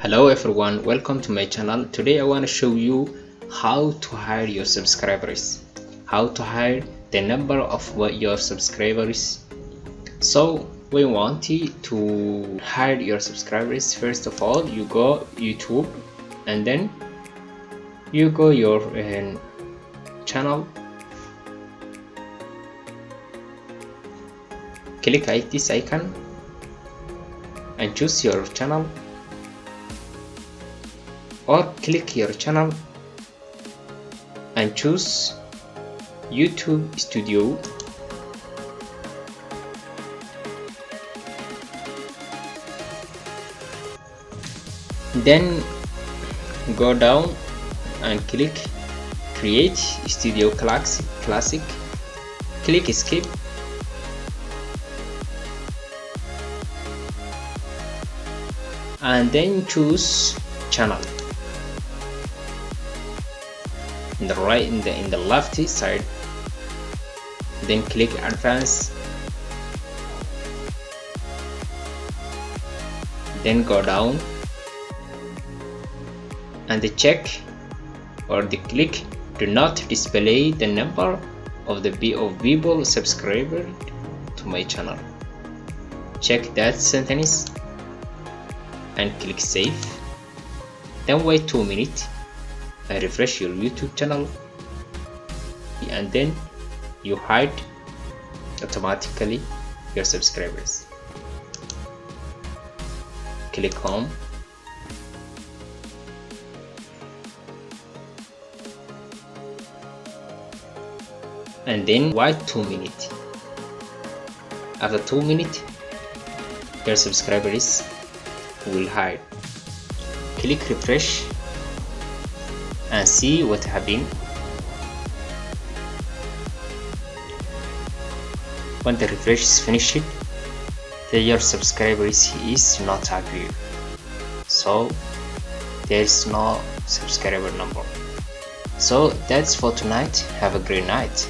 Hello everyone, welcome to my channel. Today I want to show you how to hide your subscribers, how to hide the number of your subscribers. So we want to hide your subscribers. First of all, you go YouTube and then you go your channel, click this icon and choose your channel, or click your channel and choose YouTube Studio. Then go down and click Create Studio Classic. Click Skip. And then choose Channel. In the right, in the left side, then click Advanced, then go down and the check or the click do not display the number of the people subscribed to my channel. Check that sentence and click Save. Then wait 2 minutes and refresh your YouTube channel, and then you hide automatically your subscribers. Click Home. And then wait 2 minutes. After 2 minutes, your subscribers will hide. Click Refresh and see what happened. When the refresh is finished, your subscribers is not appear, so there is no subscriber number. So that's for tonight. Have a great night.